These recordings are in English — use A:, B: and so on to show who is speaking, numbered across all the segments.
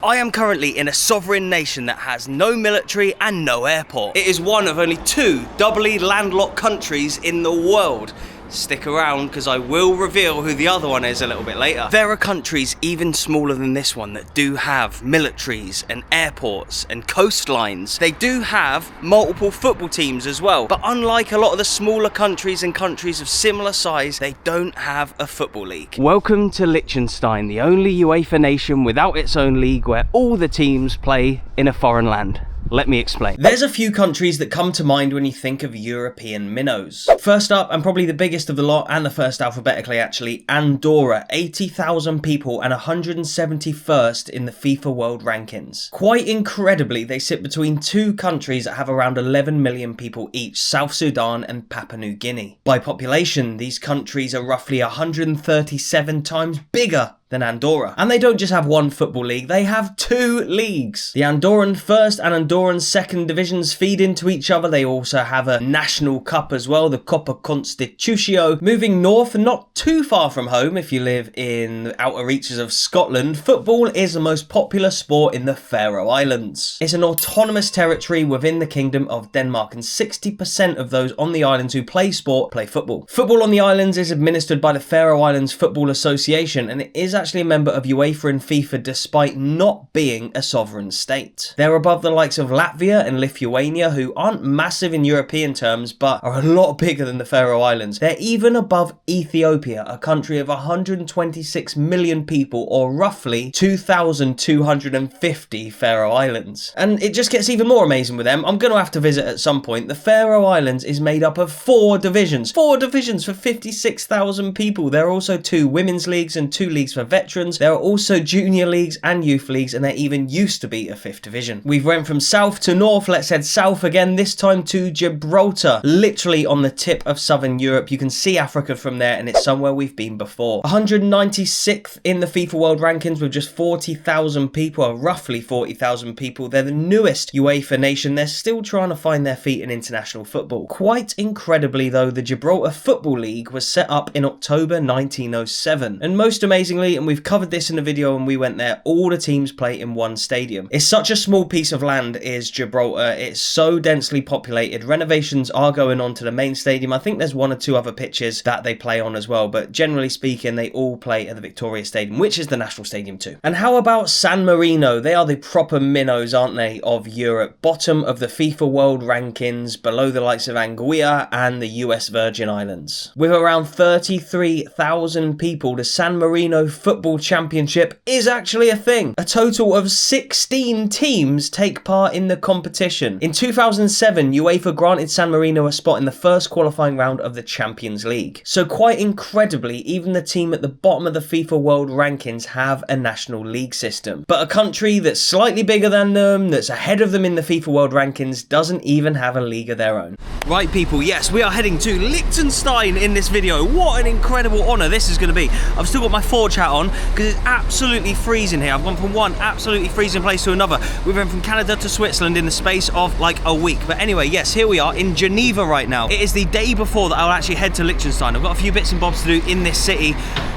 A: I am currently in a sovereign nation that has no military and no airport. It is one of only two doubly landlocked countries in the world. Stick around because I will reveal who the other one is a little bit later. There are countries even smaller than this one that do have militaries and airports and coastlines. They do have multiple football teams as well, but unlike a lot of the smaller countries and countries of similar size, they don't have a football league. Welcome to Liechtenstein, the only UEFA nation without its own league where all the teams play in a foreign land. Let me explain. There's a few countries that come to mind when you think of European minnows. First up, and probably the biggest of the lot, and the first alphabetically actually, Andorra. 80,000 people and 171st in the FIFA World Rankings. Quite incredibly, they sit between two countries that have around 11 million people each, South Sudan and Papua New Guinea. By population, these countries are roughly 137 times bigger than Andorra. And they don't just have one football league, they have two leagues. The Andorran first and Andorran second divisions feed into each other. They also have a national cup as well, the Copa Constitucio. Moving north and not too far from home, if you live in the outer reaches of Scotland, football is the most popular sport in the Faroe Islands. It's an autonomous territory within the Kingdom of Denmark, and 60% of those on the islands who play sport play football. Football on the islands is administered by the Faroe Islands Football Association, and it is actually a member of UEFA and FIFA despite not being a sovereign state. They're above the likes of Latvia and Lithuania, who aren't massive in European terms but are a lot bigger than the Faroe Islands. They're even above Ethiopia, a country of 126 million people, or roughly 2,250 Faroe Islands. And it just gets even more amazing with them. I'm going to have to visit at some point. The Faroe Islands is made up of four divisions for 56,000 people. There are also two women's leagues and two leagues for veterans. There are also junior leagues and youth leagues, and there even used to be a fifth division. We've went from south to north. Let's head south again, this time to Gibraltar, literally on the tip of southern Europe. You can see Africa from there, and it's somewhere we've been before. 196th in the FIFA World Rankings with just 40,000 people, or roughly 40,000 people. They're the newest UEFA nation. They're still trying to find their feet in international football. Quite incredibly though, the Gibraltar Football League was set up in October 1907, and most amazingly, and we've covered this in a video when we went there, all the teams play in one stadium. It's such a small piece of land is Gibraltar. It's so densely populated. Renovations are going on to the main stadium. I think there's one or two other pitches that they play on as well, but generally speaking, they all play at the Victoria Stadium, which is the national stadium too. And how about San Marino? They are the proper minnows, aren't they, of Europe. Bottom of the FIFA World Rankings, below the likes of Anguilla and the US Virgin Islands. With around 33,000 people, the San Marino Football Championship is actually a thing. A total of 16 teams take part in the competition. In 2007, UEFA granted San Marino a spot in the first qualifying round of the Champions League. So quite incredibly, even the team at the bottom of the FIFA World Rankings have a national league system. But a country that's slightly bigger than them, that's ahead of them in the FIFA World Rankings, doesn't even have a league of their own. Right people, yes, we are heading to Liechtenstein in this video. What an incredible honour this is going to be. I've still got my Forge hat on because it's absolutely freezing here. I've gone from one absolutely freezing place to another. We went from Canada to Switzerland in the space of like a week. But anyway, yes, here we are in Geneva right now. It is the day before that I'll actually head to Liechtenstein. I've got a few bits and bobs to do in this city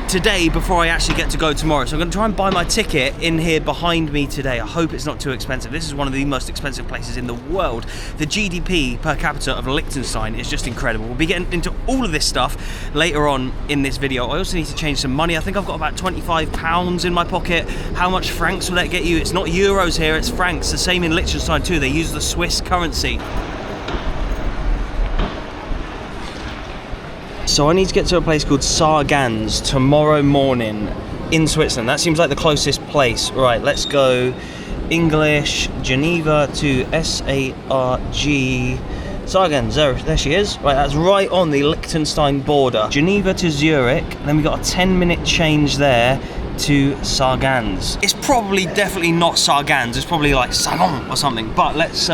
A: today before I actually get to go tomorrow. So I'm going to try and buy my ticket in here behind me today. I hope it's not too expensive. This is one of the most expensive places in the world. The GDP per capita of Liechtenstein is just incredible. We'll be getting into all of this stuff later on in this video. I also need to change some money. I think I've got about £25 in my pocket. How much francs will that get you? It's not euros here, it's francs. The same in Liechtenstein too. They use the Swiss currency. So I need to get to a place called Sargans tomorrow morning in Switzerland. That seems like the closest place. Right, let's go English, Geneva to S-A-R-G. Sargans, there she is. Right, that's right on the Liechtenstein border. Geneva to Zurich, then we got a 10-minute change there to Sargans. It's probably definitely not Sargans, it's probably like Sargon or something, but let's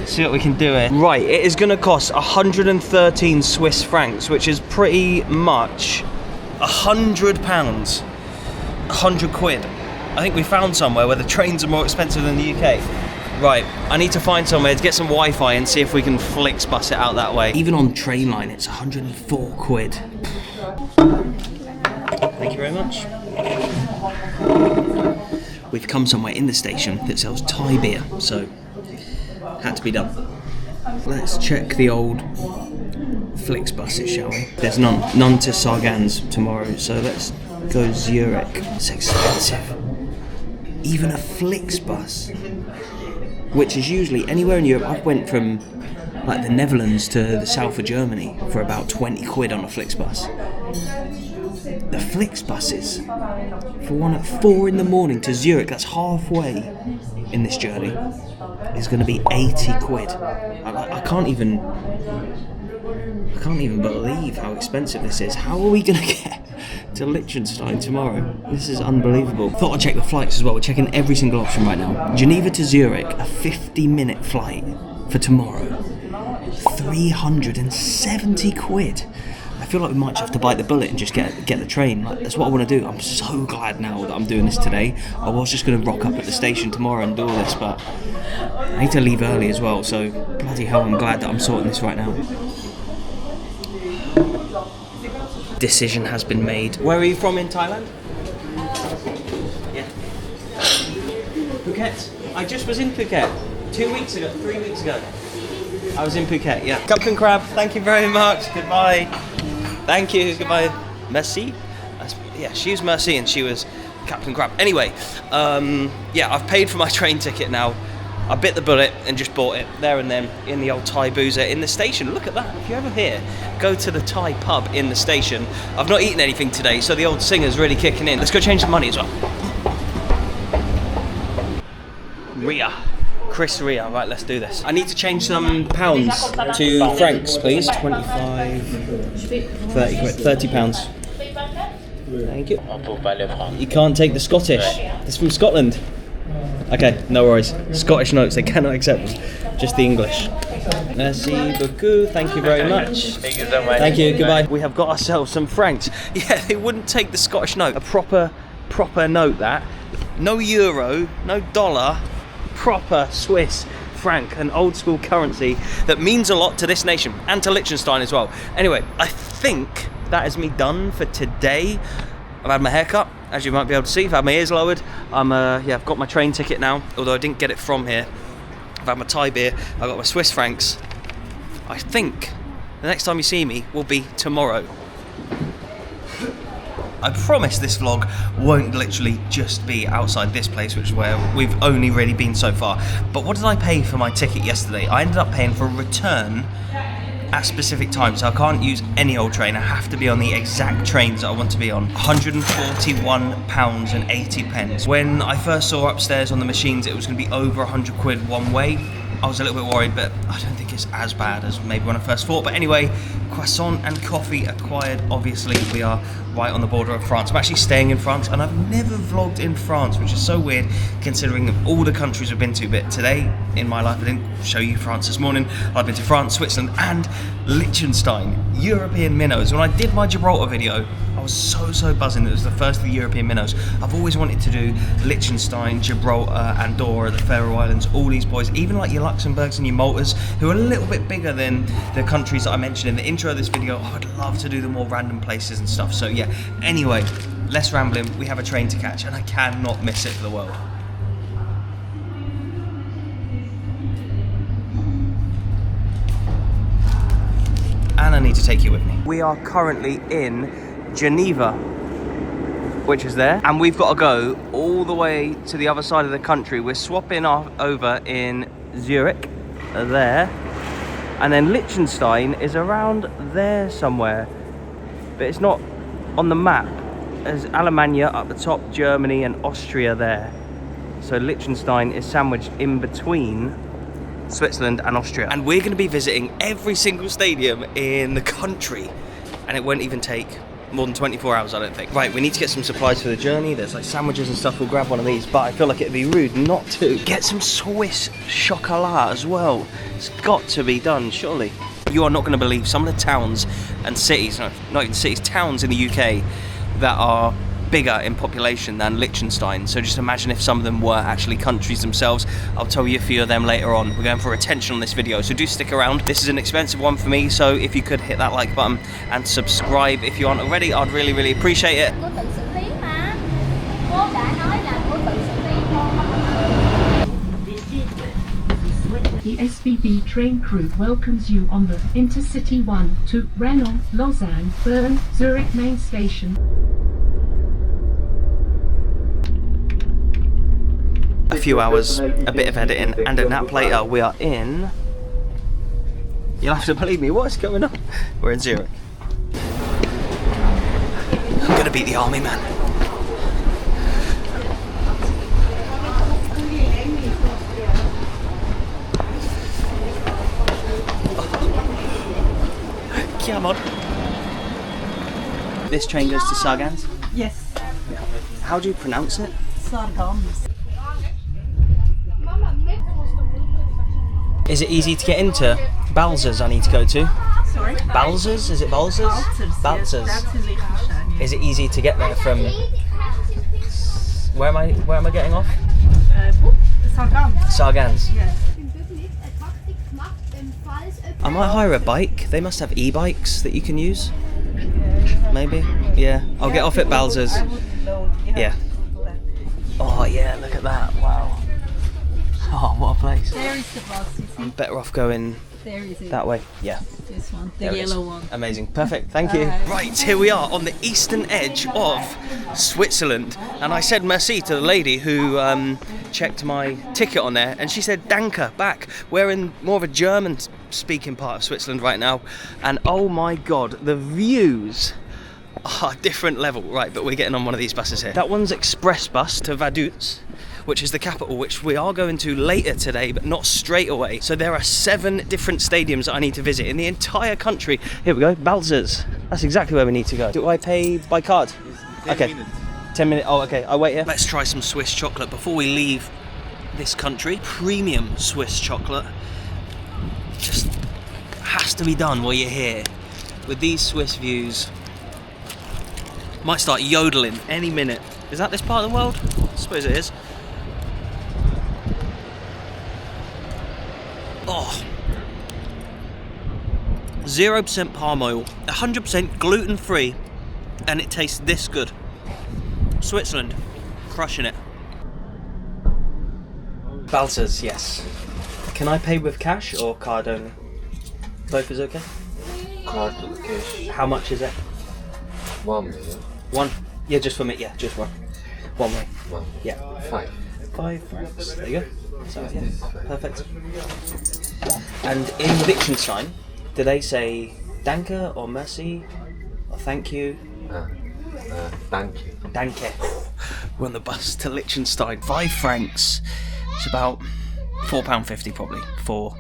A: see what we can do here. Right, it is going to cost 113 Swiss francs, which is pretty much £100. 100 quid. I think we found somewhere where the trains are more expensive than the UK. Right, I need to find somewhere to get some Wi-Fi and see if we can Flixbus it out that way. Even on Trainline, it's 104 quid. Thank you very much. we've come somewhere in the station that sells Thai beer, so had to be done. Let's check the old Flix buses, shall we? There's none to Sargans tomorrow, so let's go Zurich. It's expensive. Even a Flix bus, which is usually anywhere in Europe. I went from like the Netherlands to the south of Germany for about 20 quid on a Flix bus. The Flix buses, for one at 4 in the morning to Zurich, that's halfway in this journey, is going to be 80 quid. I can't even believe how expensive this is. How are we going to get to Liechtenstein tomorrow? This is unbelievable. Thought I'd check the flights as well. We're checking every single option right now. Geneva to Zurich, a 50-minute flight for tomorrow. 370 quid. I feel like we might have to bite the bullet and just get the train. Like, that's what I want to do. I'm so glad now that I'm doing this today. I was just going to rock up at the station tomorrow and do all this, but I need to leave early as well, so bloody hell, I'm glad that I'm sorting this right now. Decision has been made. Where are you from in Thailand? Yeah. Phuket. I just was in Phuket 3 weeks ago. I was in Phuket, yeah. Captain Crab, thank you very much. Goodbye. Thank you, goodbye. Merci. Yeah, she was Merci and she was Captain Crab. Anyway, yeah, I've paid for my train ticket now. I bit the bullet and just bought it there and then in the old Thai boozer in the station. Look at that. If you're ever here, go to the Thai pub in the station. I've not eaten anything today, so the old singer's really kicking in. Let's go change the money as well. Ria. Chris Ria. Right, let's do this. I need to change some pounds to francs, please. 25, 30 quid, 30 pounds. Thank you. You can't take the Scottish. It's from Scotland. Okay, no worries. Scottish notes, they cannot accept them. Just the English. Merci beaucoup. Thank you very much. Thank you so much. Thank you. Goodbye. We have got ourselves some francs. Yeah, they wouldn't take the Scottish note. A proper note that. No euro, no dollar. Proper Swiss franc, an old school currency that means a lot to this nation and to Liechtenstein as well. Anyway, I think that is me done for today. I've had my hair cut, as you might be able to see. I've had my ears lowered. I've got my train ticket now, although I didn't get it from here. I've had my Thai beer. I've got my Swiss francs. I think the next time you see me will be tomorrow. I promise this vlog won't literally just be outside this place, which is where we've only really been so far. But what did I pay for my ticket yesterday? I ended up paying for a return at specific times, so I can't use any old train. I have to be on the exact trains that I want to be on. £141.80. When I first saw upstairs on the machines it was going to be over 100 quid one way, I was a little bit worried, but I don't think it's as bad as maybe when I first thought. But anyway, croissant and coffee acquired. Obviously, we are right on the border of France. I'm actually staying in France, and I've never vlogged in France, which is so weird considering all the countries I've been to. But today, in my life, I didn't show you France this morning. I've been to France, Switzerland, and Liechtenstein. European minnows. When I did my Gibraltar video, I was so buzzing that it was the first of the European minnows. I've always wanted to do Liechtenstein, Gibraltar, Andorra, the Faroe Islands, all these boys, even like your Luxembourgs and your Maltas, who are a little bit bigger than the countries that I mentioned in the intro of this video. I'd love to do the more random places and stuff. So yeah, anyway, less rambling. We have a train to catch and I cannot miss it for the world. And I need to take you with me. We are currently in Geneva, which is there, and we've got to go all the way to the other side of the country. We're swapping over in Zurich, there, and then Liechtenstein is around there somewhere, but it's not on the map. There's Alemannia up the top, Germany and Austria there, so Liechtenstein is sandwiched in between Switzerland and Austria, and we're going to be visiting every single stadium in the country, and it won't even take more than 24 hours, I don't think. Right, we need to get some supplies for the journey. There's like sandwiches and stuff. We'll grab one of these, but I feel like it'd be rude not to get some Swiss chocolat as well. It's got to be done, surely. You are not going to believe some of the towns and cities, no, not even cities, towns in the UK that are bigger in population than Liechtenstein. So just imagine if some of them were actually countries themselves. I'll tell you a few of them later on. We're going for attention on this video, so do stick around. This is an expensive one for me, so if you could hit that like button and subscribe if you aren't already, I'd really appreciate it.
B: The SBB train crew welcomes you on the Intercity 1 to Rennes, Lausanne, Bern, Zurich main station.
A: A few hours, a bit of editing, and a nap later. We are in. You'll have to believe me. What's going on? We're in Zurich. I'm gonna beat the army, man. Come on. This train goes to Sargans?
C: Yes.
A: How do you pronounce it?
C: Sargans.
A: Is it easy to get into Balzers? I need to go to.
C: Sorry?
A: Balzers? Is it Balzers?
C: Balzers. Yes, that's in Liechtenstein. Yes.
A: Is it easy to get there from? Where am I getting off?
C: Sargans.
A: Sargans.
C: Yes.
A: I might hire a bike. They must have e-bikes that you can use. Maybe. Yeah. I'll get off at Balzers. Yeah. Oh yeah, look at that. Wow. Oh, what a place.
C: There is the bus, you see.
A: I'm better off going
C: There is it.
A: that way. Yeah.
C: This one, the
A: There it is.
C: yellow one.
A: Amazing. Perfect. Thank you. Right, here we are on the eastern edge of Switzerland. And I said merci to the lady who checked my ticket on there. And she said danke back. We're in more of a German-speaking part of Switzerland right now. And oh my God, the views are different level. Right, but we're getting on one of these buses here. That one's express bus to Vaduz, which is the capital, which we are going to later today, but not straight away. So there are 7 different stadiums that I need to visit in the entire country. Here we go, Balzers. That's exactly where we need to go. Do I pay by card?
D: 10 minutes.
A: 10 minutes, oh okay, I'll wait here. Let's try some Swiss chocolate before we leave this country. Premium Swiss chocolate. Just has to be done while you're here. With these Swiss views. Might start yodeling any minute. Is that this part of the world? I suppose it is. Oh, 0% palm oil, 100% gluten-free, and it tastes this good. Switzerland, crushing it. Balzers, yes. Can I pay with cash or card only? Both is okay?
D: Card to the cash.
A: How much is it?
D: 1 million.
A: One? Yeah, just for me, yeah, just one. One way.
D: 1.
A: Yeah.
D: 5.
A: 5 francs, there you go. So, yeah, perfect. And in Liechtenstein, do they say danke or merci or thank you?
D: Thank you.
A: Danke. We're on the bus to Liechtenstein. 5 francs. It's about £4.50 probably for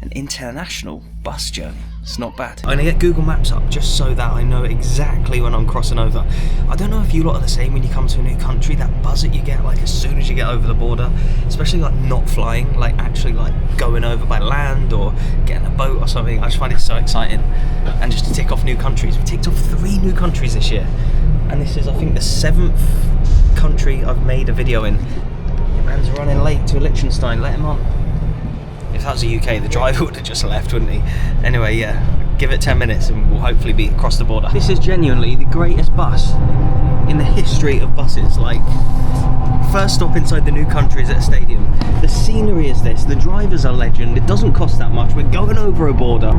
A: an international bus journey. It's not bad. I'm gonna get Google Maps up just so that I know exactly when I'm crossing over. I don't know if you lot are the same when you come to a new country, that buzz that you get like as soon as you get over the border, especially like not flying, like actually like going over by land or getting a boat or something. I just find it so exciting. And just to tick off new countries. We ticked off 3 new countries this year. And this is, I think, the 7th country I've made a video in. Your man's running late to Liechtenstein, let him on. If that was the UK, the driver would have just left, wouldn't he? Anyway, yeah, give it 10 minutes and we'll hopefully be across the border. This is genuinely the greatest bus in the history of buses. Like, first stop inside the new country is at a stadium. The scenery is this, the drivers are legend, it doesn't cost that much, we're going over a border.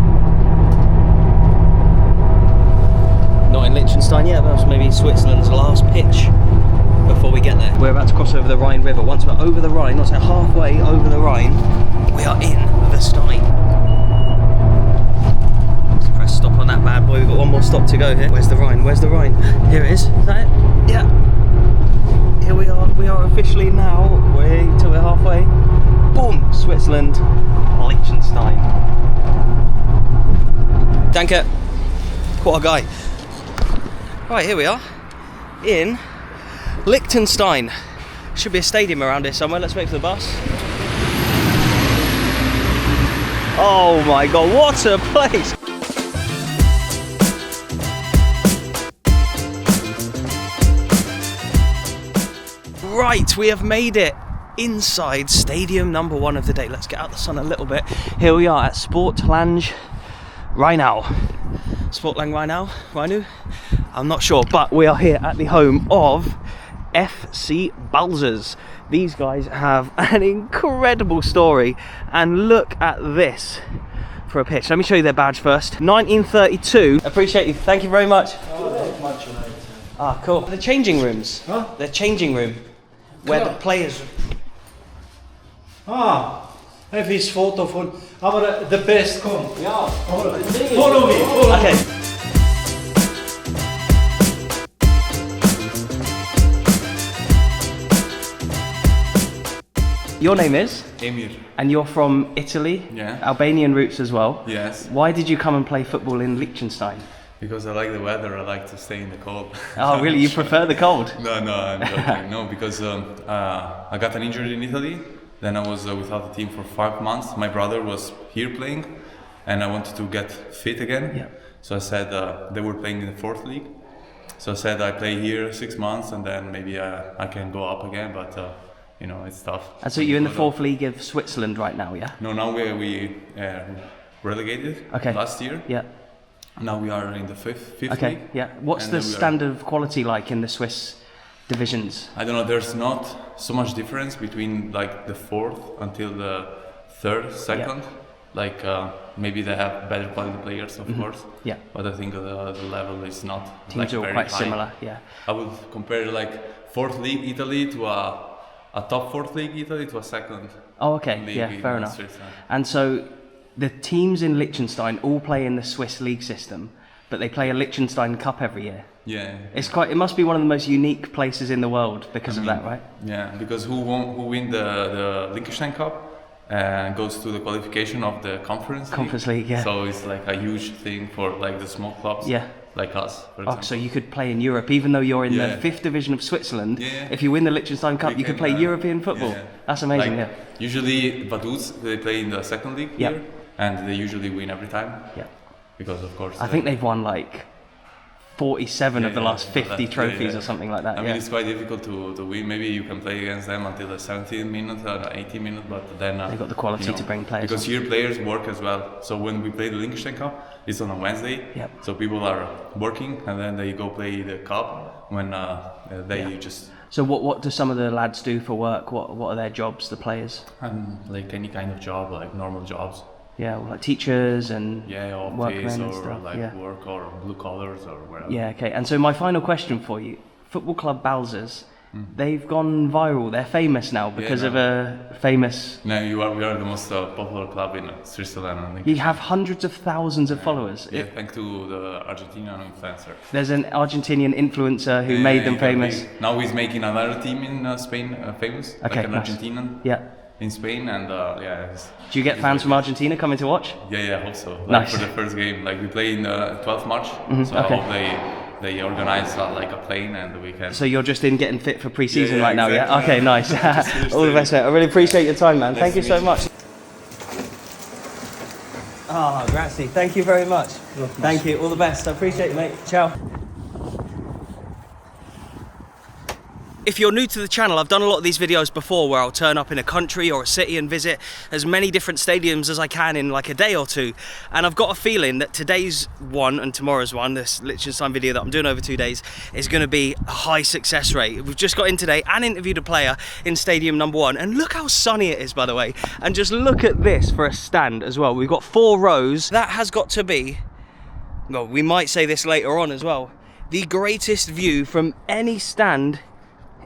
A: Not in Liechtenstein yet, but that's maybe Switzerland's last pitch before we get there. We're about to cross over the Rhine River. Once we're over the Rhine, not so halfway over the Rhine, we are in the Stein. Let's press stop on that bad boy. We've got one more stop to go here. Where's the Rhine? Where's the Rhine? Here it is. Is that it? Yeah. Here we are. We are officially now. Wait till we're halfway. Boom! Switzerland, Liechtenstein. Danke. What a guy. Right, here we are. In Liechtenstein. Should be a stadium around here somewhere. Let's wait for the bus. Oh my God, what a place! Right, we have made it inside stadium number 1 of the day. Let's get out the sun a little bit. Here we are at Sportlange Rheinau. Sportlange Rheinau? I'm not sure, but we are here at the home of FC Balzers. These guys have an incredible story, and look at this for a pitch. Let me show you their badge first. 1932. Appreciate you. Thank you very much. Ah, cool. The changing rooms.
E: Huh?
A: The changing room where the players.
E: Even is foto von. Aber the best kommt. Ja. Follow me.
A: Okay. Your name is?
F: Emir.
A: And you're from Italy?
F: Yeah.
A: Albanian roots as well?
F: Yes.
A: Why did you come and play football in Liechtenstein?
F: Because I like the weather, I like to stay in the cold.
A: Oh, really? You prefer the cold?
F: No, I'm joking. No, because I got an injury in Italy. Then I was without the team for 5 months. My brother was here playing, and I wanted to get fit again.
A: Yeah.
F: So I said they were playing in the 4th league. So I said I play here 6 months, and then maybe I can go up again. But you know, it's tough.
A: And so you're in the 4th league of Switzerland right now, yeah?
F: No, now we relegated last year.
A: Yeah.
F: Now we are in the fifth
A: Okay,
F: league.
A: yeah. What's
F: And
A: the
F: then we are-
A: standard of quality like in the Swiss divisions?
F: I don't know, there's not so much difference between like the 4th until the 3rd, 2nd. Like maybe they have better quality players, of course.
A: Yeah.
F: But I think the level is not
A: Teams
F: like
A: are all
F: very
A: quite
F: high.
A: similar, yeah.
F: I would compare like 4th league Italy to a top 4th league Italy to a 2nd
A: Oh, okay,
F: league
A: yeah,
F: in
A: fair enough.
F: Switzerland.
A: And so the teams in Liechtenstein all play in the Swiss league system, but they play a Liechtenstein Cup every year.
F: Yeah.
A: It must be one of the most unique places in the world because of that, right?
F: Yeah, because who win the Liechtenstein Cup goes to the qualification of the Conference
A: League, yeah.
F: So it's like a huge thing for like the small clubs,
A: Yeah.
F: like us, for
A: Oh,
F: example.
A: so you could play in Europe, even though you're in
F: Yeah.
A: the 5th division of Switzerland.
F: Yeah.
A: If you win the Liechtenstein Cup, you could play European football.
F: Yeah.
A: That's amazing,
F: Like,
A: yeah.
F: Usually Vaduz, they play in the 2nd league
A: Yep.
F: here, and they usually win every time.
A: Yeah.
F: Because of course.
A: I think they've won like 47 of the last 50
F: that's-
A: trophies or something like that.
F: I
A: yeah.
F: mean, it's quite difficult to win. Maybe you can play against them until the 17th minute or 18th minute, but then
A: They've got the quality to bring players
F: Because
A: on.
F: here players work as well. So when we play the Liechtenstein Cup, it's on a Wednesday.
A: Yep.
F: So people are working, and then they go play the cup when they just.
A: So what do some of the lads do for work? What are their jobs, the players?
F: Like any kind of job, like normal jobs.
A: Yeah, well, like teachers and
F: Yeah,
A: workmen
F: office
A: and
F: or
A: stuff.
F: like
A: yeah.
F: work or blue collars or whatever.
A: Yeah, okay. And so my final question for you, Football Club Balzers, they've gone viral. They're famous now because of a famous...
F: No, we are the most popular club in Switzerland. I think.
A: You have hundreds of thousands of followers.
F: Yeah, thanks to the Argentinian influencer.
A: There's an Argentinian influencer who made them famous.
F: Now he's making another team in Spain famous,
A: Okay,
F: like an
A: nice.
F: Argentinian
A: Yeah.
F: in Spain, and
A: Do you get fans from Argentina coming to watch?
F: Yeah, I hope so. Like
A: Nice.
F: for the first game, like we play in the 12th March, so
A: okay.
F: I hope they organize like a plane and we can.
A: So you're just in getting fit for pre-season
F: Yeah,
A: right now, yeah?
F: exactly.
A: Okay, nice.
F: finished
A: All the
F: it.
A: best, mate. I really appreciate your time, man. Thank you
F: to
A: so
F: meet you.
A: much. Ah, grazie. Thank you very much. Thank you. All the best. I appreciate it, mate. Ciao. If you're new to the channel, I've done a lot of these videos before where I'll turn up in a country or a city and visit as many different stadiums as I can in like a day or two. And I've got a feeling that today's one and tomorrow's one, this Liechtenstein video that I'm doing over 2 days, is going to be a high success rate. We've just got in today and interviewed a player in stadium number 1. And look how sunny it is, by the way. And just look at this for a stand as well. We've got 4 rows. That has got to be, well, we might say this later on as well, the greatest view from any stand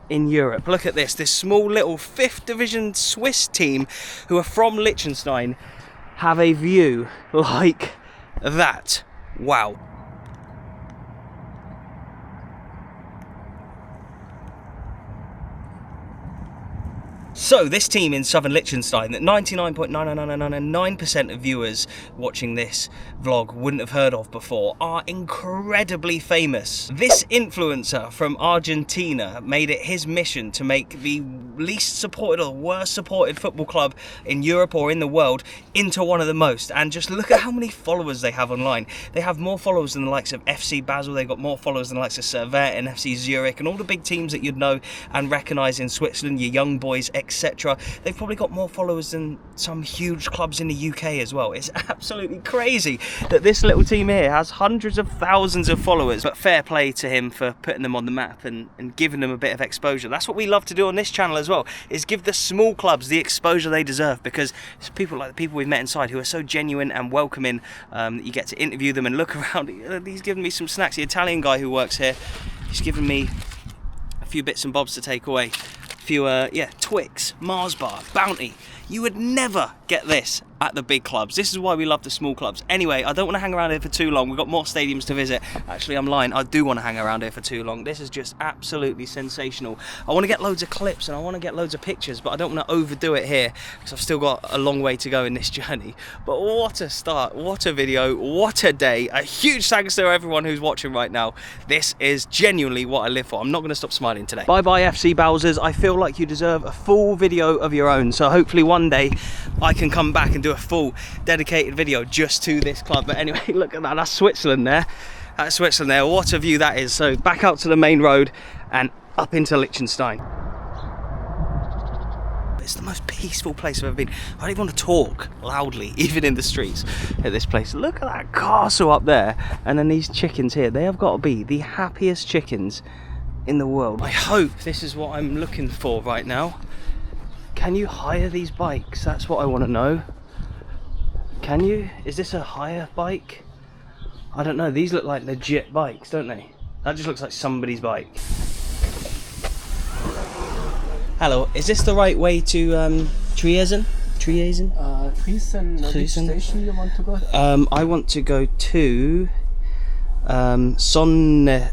A: in Europe. Look at this small little 5th division Swiss team who are from Liechtenstein have a view like that. Wow. So this team in southern Liechtenstein that 99.99999% of viewers watching this vlog wouldn't have heard of before are incredibly famous. This influencer from Argentina made it his mission to make the least supported or worst supported football club in Europe or in the world into one of the most. And just look at how many followers they have online. They have more followers than the likes of FC Basel, they've got more followers than the likes of Servette and FC Zurich and all the big teams that you'd know and recognise in Switzerland, your young boys, etc. They've probably got more followers than some huge clubs in the UK as well. It's absolutely crazy that this little team here has hundreds of thousands of followers. But fair play to him for putting them on the map and giving them a bit of exposure. That's what we love to do on this channel as well, is give the small clubs the exposure they deserve, because it's people like the people we've met inside who are so genuine and welcoming that you get to interview them and look around. He's given me some snacks. The Italian guy who works here, he's given me a few bits and bobs to take away. A few, Twix, Mars bar, Bounty. You would never get this at the big clubs. This is why we love the small clubs. Anyway, I don't want to hang around here for too long. We've got more stadiums to visit. Actually, I'm lying. I do want to hang around here for too long. This is just absolutely sensational. I want to get loads of clips and I want to get loads of pictures, but I don't want to overdo it here because I've still got a long way to go in this journey. But what a start, what a video, what a day. A huge thanks to everyone who's watching right now. This is genuinely what I live for. I'm not going to stop smiling today. Bye-bye FC Balzers. I feel like you deserve a full video of your own, so hopefully one day I can come back and do a full dedicated video just to this club. But anyway, look at that, that's Switzerland there. That's Switzerland there. What a view that is. So back out to the main road and up into Liechtenstein. It's the most peaceful place I've ever been. I don't even want to talk loudly, even in the streets at this place. Look at that castle up there. And then these chickens here, they have got to be the happiest chickens in the world. I hope this is what I'm looking for right now. Can you hire these bikes? That's what I want to know. Can you? Is this a hire bike? I don't know. These look like legit bikes, don't they? That just looks like somebody's bike. Hello, is this the right way to Triesen? Triesen?
G: Triesen, which station you want to go?
A: I want to go to Sonnenkreisel.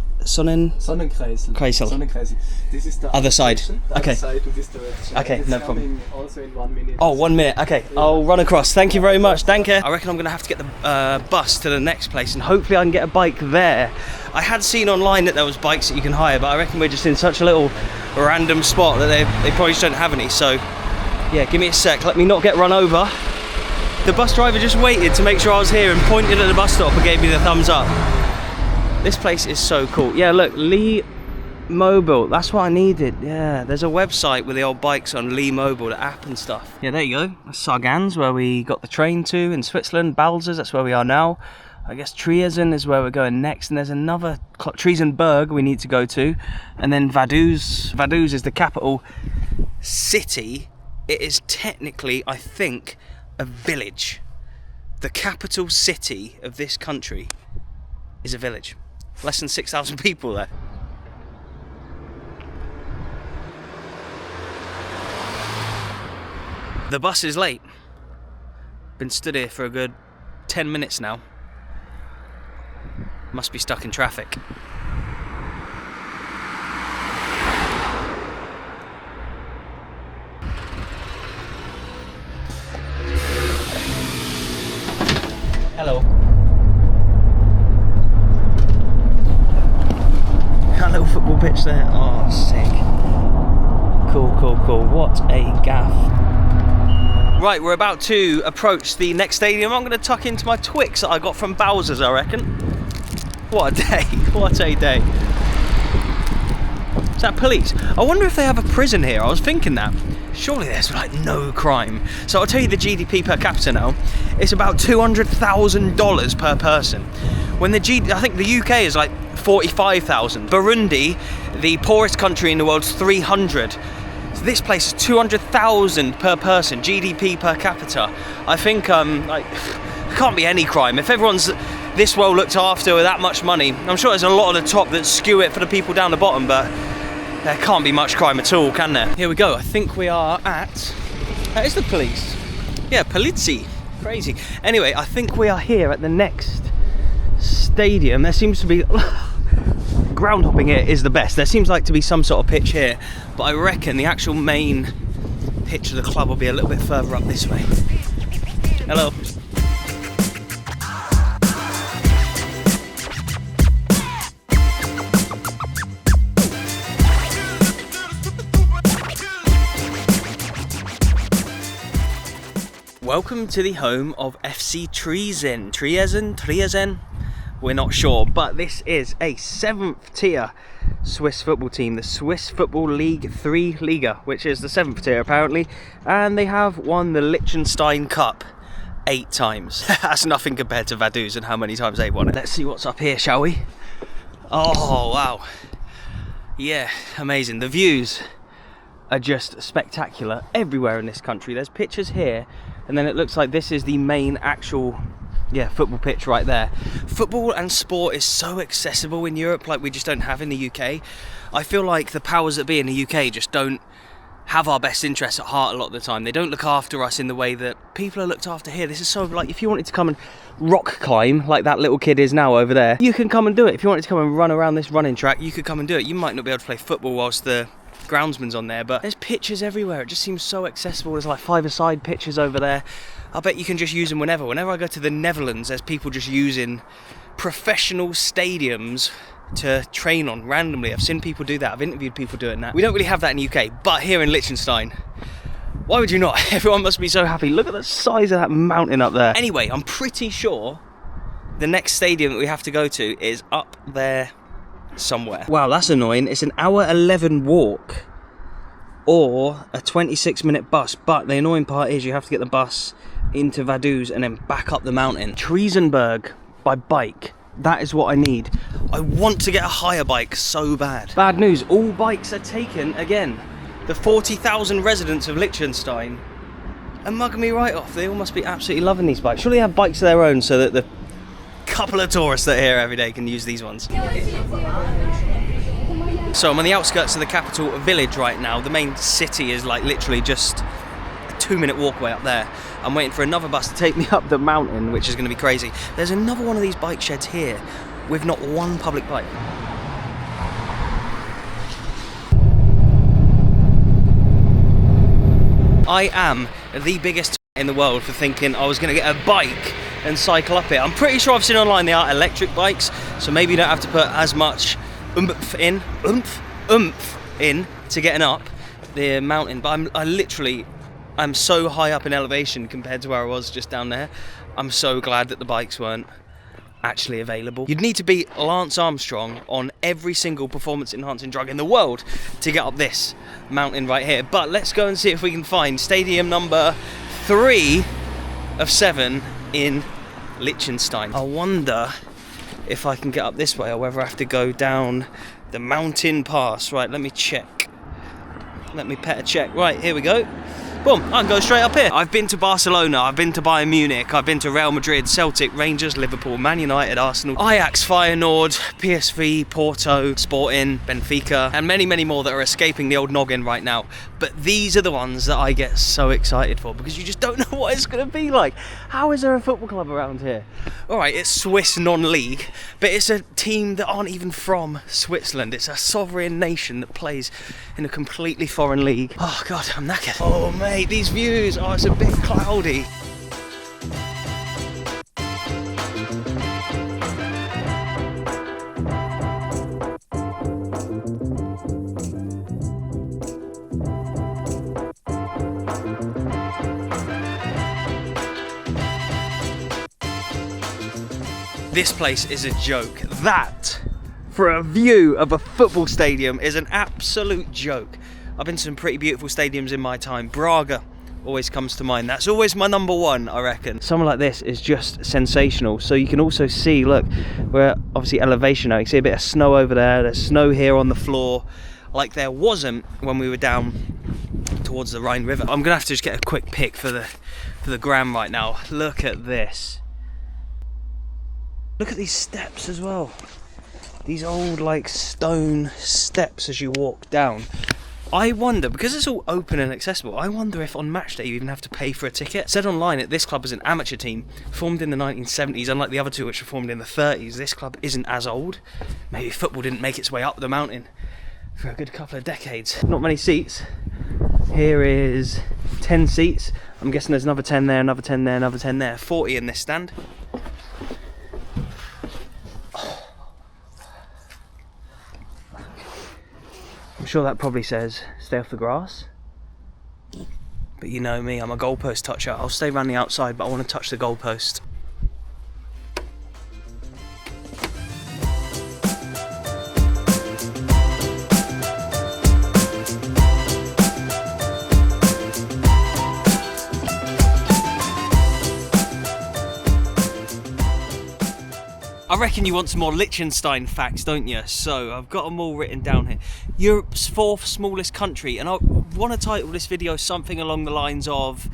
G: This is the
A: other side. Okay.
G: Side in this direction.
A: Okay,
G: it's
A: no problem.
G: Also in 1 minute.
A: Oh, 1 minute. Okay, yeah. I'll run across. Thank you very much. Danke. I reckon I'm going to have to get the bus to the next place, and hopefully I can get a bike there. I had seen online that there was bikes that you can hire, but I reckon we're just in such a little random spot that they probably just don't have any. So, yeah, give me a sec. Let me not get run over. The bus driver just waited to make sure I was here and pointed at the bus stop and gave me the thumbs up. This place is so cool. Yeah, look, Lee Mobile. That's what I needed. Yeah, there's a website with the old bikes on Lee Mobile, the app and stuff. Yeah, there you go. Sargans, where we got the train to in Switzerland. Balzers, that's where we are now. I guess Triesen is where we're going next. And there's another, Triesenberg, we need to go to. And then Vaduz. Vaduz is the capital city. It is technically, I think, a village. The capital city of this country is a village. Less than 6,000 people there. The bus is late. Been stood here for a good 10 minutes now. Must be stuck in traffic. Hello. Hello, football pitch there. Oh, sick. Cool. What a gaff. Right, we're about to approach the next stadium. I'm going to tuck into my Twix that I got from Balzers, I reckon. What a day. What a day. Is that police? I wonder if they have a prison here. I was thinking that. Surely there's like no crime. So I'll tell you the GDP per capita now. It's about $200,000 per person. When I think the UK is like 45,000. Burundi, the poorest country in the world, is 300. So this place is 200,000 per person, GDP per capita. I think there can't be any crime. If everyone's this well looked after with that much money, I'm sure there's a lot at the top that skew it for the people down the bottom, but there can't be much crime at all, can there? Here we go. I think we are at... That is the police. Yeah, Polizzi. Crazy. Anyway, I think we are here at the next stadium. There seems to be... Ground hopping here is the best. There seems like to be some sort of pitch here, but I reckon the actual main pitch of the club will be a little bit further up this way. Hello. Welcome to the home of FC Triesen. Triesen? we're not sure. But this is a 7th tier Swiss football team, the Swiss Football League 3 Liga, which is the 7th tier apparently, and they have won the Liechtenstein Cup 8 times. That's nothing compared to Vaduz and how many times they've won it. Let's see what's up here, shall we? Oh wow, yeah, amazing. The views are just spectacular everywhere in this country. There's pictures here, and then it looks like this is the main actual football pitch right there. Football and sport is so accessible in Europe, like we just don't have in the UK. I feel like the powers that be in the UK just don't have our best interests at heart a lot of the time. They don't look after us in the way that people are looked after here. This is so, like, if you wanted to come and rock climb like that little kid is now over there, you can come and do it. If you wanted to come and run around this running track, you could come and do it. You might not be able to play football whilst the groundsman's on there, but there's pitches everywhere. It just seems so accessible. There's like 5-a-side pitches over there. I bet you can just use them whenever. Whenever I go to the Netherlands, there's people just using professional stadiums to train on randomly. I've seen people do that. I've interviewed people doing that. We don't really have that in the UK, but here in Liechtenstein, why would you not? Everyone must be so happy. Look at the size of that mountain up there. Anyway, I'm pretty sure the next stadium that we have to go to is up there somewhere. Wow, that's annoying. It's an hour 11 walk or a 26-minute bus, but the annoying part is you have to get the bus into Vaduz and then back up the mountain. Triesenberg by bike. That is what I need. I want to get a hire bike so bad. Bad news, all bikes are taken again. The 40,000 residents of Liechtenstein are mugging me right off. They all must be absolutely loving these bikes. Surely they have bikes of their own so that the couple of tourists that are here every day can use these ones. So I'm on the outskirts of the capital village right now. The main city is like literally just a 2-minute walkway up there. I'm waiting for another bus to take me up the mountain, which is going to be crazy. There's another one of these bike sheds here with not one public bike. I am the biggest in the world for thinking I was going to get a bike and cycle up it. I'm pretty sure I've seen online they are electric bikes, so maybe you don't have to put as much oomph in to getting up the mountain. But I'm so high up in elevation compared to where I was just down there. I'm so glad that the bikes weren't actually available. You'd need to be Lance Armstrong on every single performance enhancing drug in the world to get up this mountain right here. But let's go and see if we can find stadium number 3 of 7 in Liechtenstein. I wonder if I can get up this way or whether I have to go down the mountain pass. Right, let me check. Let me pet a check. Right, here we go. Boom, I can go straight up here. I've been to Barcelona, I've been to Bayern Munich, I've been to Real Madrid, Celtic, Rangers, Liverpool, Man United, Arsenal, Ajax, Feyenoord, PSV, Porto, Sporting, Benfica, and many, many more that are escaping the old noggin right now. But these are the ones that I get so excited for because you just don't know what it's going to be like. How is there a football club around here? Alright, it's Swiss non-league, but it's a team that aren't even from Switzerland. It's a sovereign nation that plays in a completely foreign league. Oh God, I'm knackered. Oh mate, these views, oh it's a bit cloudy. This place is a joke. That, for a view of a football stadium, is an absolute joke. I've been to some pretty beautiful stadiums in my time. Braga always comes to mind. That's always my number one, I reckon. Somewhere like this is just sensational. So you can also see, look, we're obviously elevation now. You can see a bit of snow over there. There's snow here on the floor, like there wasn't when we were down towards the Rhine River. I'm gonna have to just get a quick pic for the gram right now. Look at this. Look at these steps as well. These old like stone steps as you walk down. I wonder, because it's all open and accessible, I wonder if on match day you even have to pay for a ticket. It said online that this club is an amateur team, formed in the 1970s, unlike the other two which were formed in the 30s. This club isn't as old. Maybe football didn't make its way up the mountain for a good couple of decades. Not many seats. Here is 10 seats. I'm guessing there's another 10 there, another 10 there, another 10 there. 40 in this stand. I'm sure that probably says stay off the grass, but you know me, I'm a goalpost toucher. I'll stay around the outside, but I want to touch the goalpost. I reckon you want some more Liechtenstein facts, don't you? So I've got them all written down here. Europe's 4th smallest country, and I want to title this video something along the lines of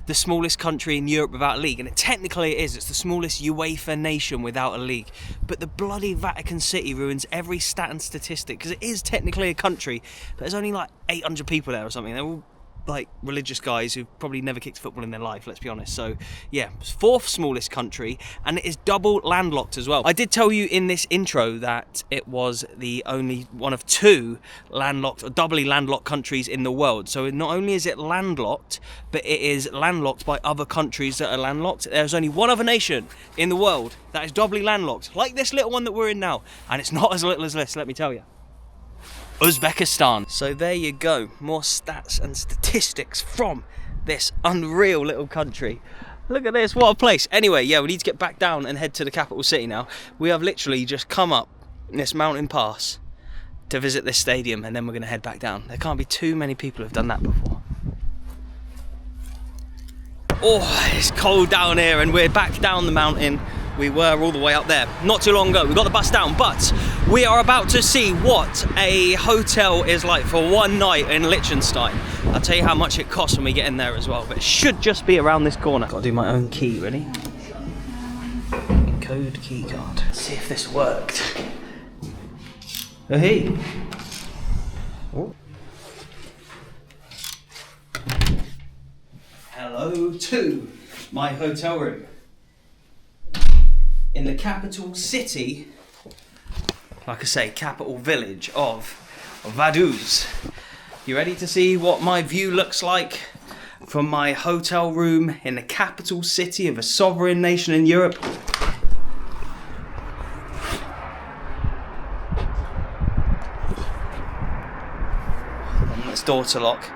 A: the smallest country in Europe without a league, and technically it is. It's the smallest UEFA nation without a league, but the bloody Vatican City ruins every stat and statistic, because it is technically a country, but there's only like 800 people there or something. They're all like religious guys who've probably never kicked a football in their life, let's be honest. So yeah, 4th smallest country, and it is double landlocked as well. I did tell you in this intro that it was the only one of 2 landlocked or doubly landlocked countries in the world. So not only is it landlocked, but it is landlocked by other countries that are landlocked. There's only one other nation in the world that is doubly landlocked, like this little one that we're in now, and it's not as little as this, let me tell you. Uzbekistan. So there you go, more stats and statistics from this unreal little country. Look at this, what a place. Anyway, yeah, we need to get back down and head to the capital city now. We have literally just come up this mountain pass to visit this stadium, and then we're going to head back down. There can't be too many people who have done that before. Oh, it's cold down here, and we're back down the mountain. We were all the way up there not too long ago. We got the bus down, but we are about to see what a hotel is like for one night in Liechtenstein. I'll tell you how much it costs when we get in there as well, but it should just be around this corner. Got to do my own key, ready? Code key card. Let's see if this worked. Oh, hey. Oh. Hello to my hotel room in the capital city, like I say, capital village of Vaduz. You ready to see what my view looks like from my hotel room in the capital city of a sovereign nation in Europe? This door to lock.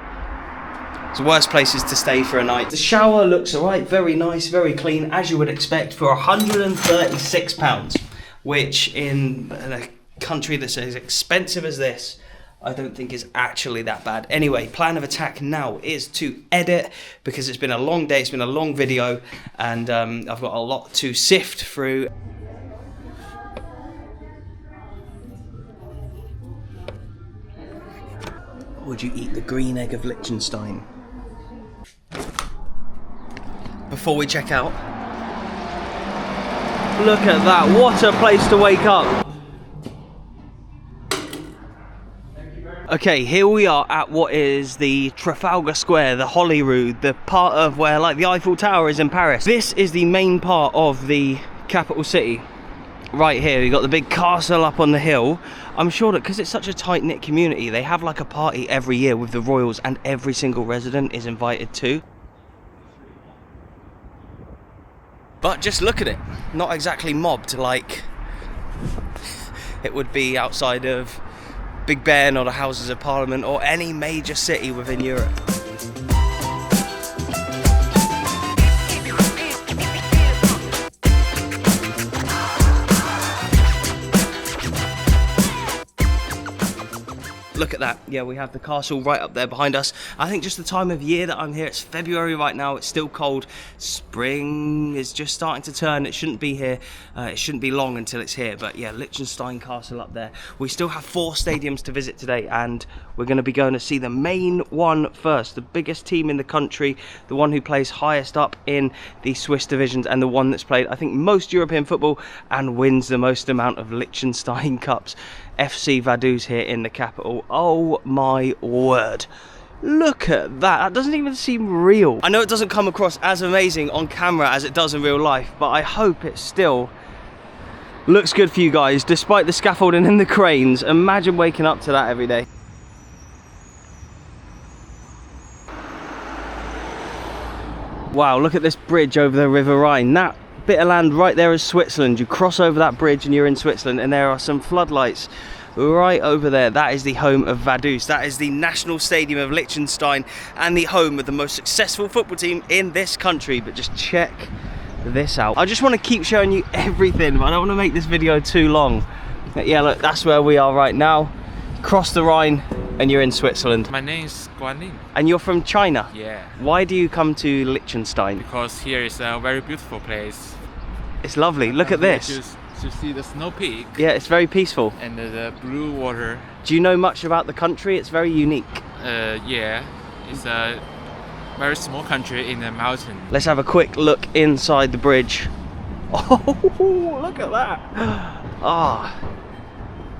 A: It's the worst places to stay for a night. The shower looks alright, very nice, very clean, as you would expect, for £136, which in a country that's as expensive as this, I don't think is actually that bad. Anyway, plan of attack now is to edit, because it's been a long day, it's been a long video, and I've got a lot to sift through. Would you eat the green egg of Liechtenstein? Before we check out, look at that, what a place to wake up. Okay, here we are at what is the Trafalgar Square, the Holyrood, the part of where like the Eiffel Tower is in Paris. This is the main part of the capital city. Right here, we've got the big castle up on the hill. I'm sure that because it's such a tight-knit community, they have like a party every year with the royals, and every single resident is invited too. But just look at it, not exactly mobbed like it would be outside of Big Ben or the Houses of Parliament or any major city within Europe. Look at that. Yeah, we have the castle right up there behind us. I think just the time of year that I'm here, it's February right now, it's still cold. Spring is just starting to turn. It shouldn't be here. It shouldn't be long until it's here. But yeah, Liechtenstein Castle up there. We still have 4 stadiums to visit today, and we're going to be going to see the main one first. The biggest team in the country, the one who plays highest up in the Swiss divisions, and the one that's played, I think, most European football and wins the most amount of Liechtenstein Cups. FC Vaduz here in the capital. Oh my word. Look at that. That doesn't even seem real. I know it doesn't come across as amazing on camera as it does in real life, but I hope it still looks good for you guys, despite the scaffolding and the cranes. Imagine waking up to that every day. Wow, look at this bridge over the River Rhine. That bit of land right there is Switzerland. You cross over that bridge and you're in Switzerland, and there are some floodlights right over there. That is the home of Vaduz. That is the national stadium of Liechtenstein and the home of the most successful football team in this country. But just check this out. I just want to keep showing you everything, but I don't want to make this video too long. But yeah, look, that's where we are right now. Cross the Rhine and you're in Switzerland.
H: My name is Guanyin.
A: And you're from China?
H: Yeah.
A: Why do you come to Liechtenstein?
H: Because here is a very beautiful place.
A: It's lovely. Look at this.
H: to see the snow peak
A: Yeah, it's very peaceful.
H: and the blue water.
A: Do you know much about the country? It's very unique.
H: Yeah, it's a very small country in the mountain.
A: Let's have a quick look inside the bridge. Oh, look at that. Ah.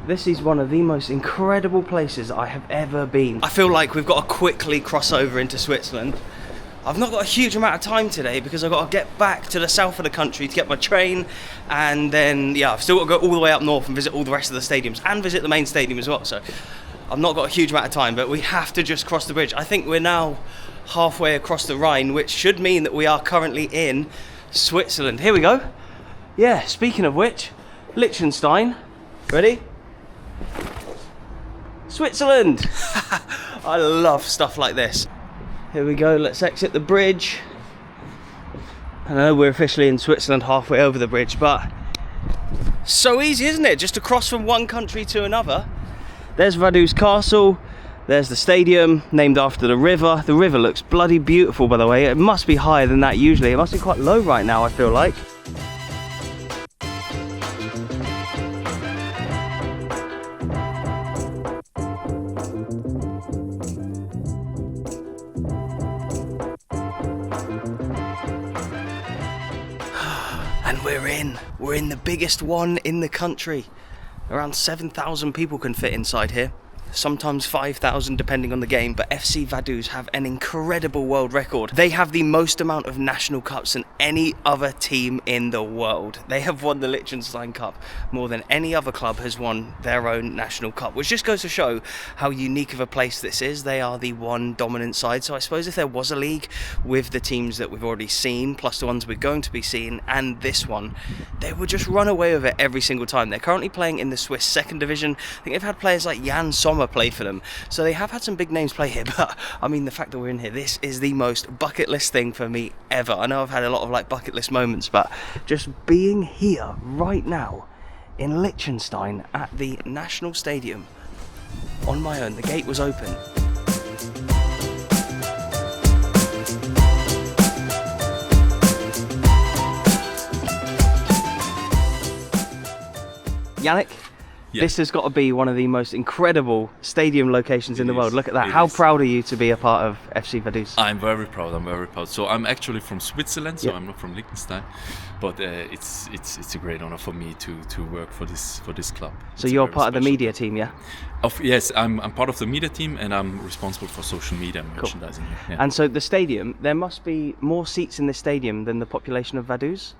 A: This is one of the most incredible places I have ever been. I feel like we've got to quickly cross over into Switzerland. I've not got a huge amount of time today because I've got to get back to the south of the country to get my train, and then I've still got to go all the way up north and visit all the rest of the stadiums and visit the main stadium as well. So I've not got a huge amount of time, but we have to just cross the bridge. I think we're now halfway across the Rhine, which should mean that we are currently in Switzerland. Here we go. Yeah, speaking of which, Liechtenstein. Ready? Switzerland! I love stuff like this. Here we go, let's exit the bridge. I know we're officially in Switzerland halfway over the bridge, but so easy, isn't it? Just to cross from one country to another. There's Vaduz Castle, there's the stadium named after the river. The river looks bloody beautiful, by the way. It must be higher than that usually. It must be quite low right now, I feel like. And we're in the biggest one in the country. Around 7,000 people can fit inside here. Sometimes 5,000 depending on the game, but FC Vaduz have an incredible world record. They have the most amount of national cups than any other team in the world. They have won the Liechtenstein Cup more than any other club has won their own national cup, which just goes to show how unique of a place this is. They are the one dominant side, so I suppose if there was a league with the teams that we've already seen, plus the ones we're going to be seeing, and this one, they would just run away with it every single time. They're currently playing in the Swiss second division. I think they've had players like Jan Sommer play for them, so they have had some big names play here, but I mean, the fact that we're in here, this is the most bucket list thing for me ever. I know I've had a lot of like bucket list moments, but just being here right now in Liechtenstein at the National Stadium on my own, the gate was open. Yannick,
I: Yeah.
A: this has got to be one of the most incredible stadium locations in the
I: It
A: world.
I: is.
A: Look at that.
I: It
A: How
I: is.
A: proud are you to be a part of FC Vaduz?
I: I'm very proud. So I'm actually from Switzerland, so
A: Yeah.
I: I'm not from Liechtenstein. But it's a great honor for me to work for this club.
A: So
I: It's
A: you're
I: very
A: part of the
I: special.
A: media team, yeah?
I: Yes, I'm part of the media team, and I'm responsible for social media and merchandising here. Yeah.
A: And so the stadium, there must be more seats in this stadium than the population of Vaduz?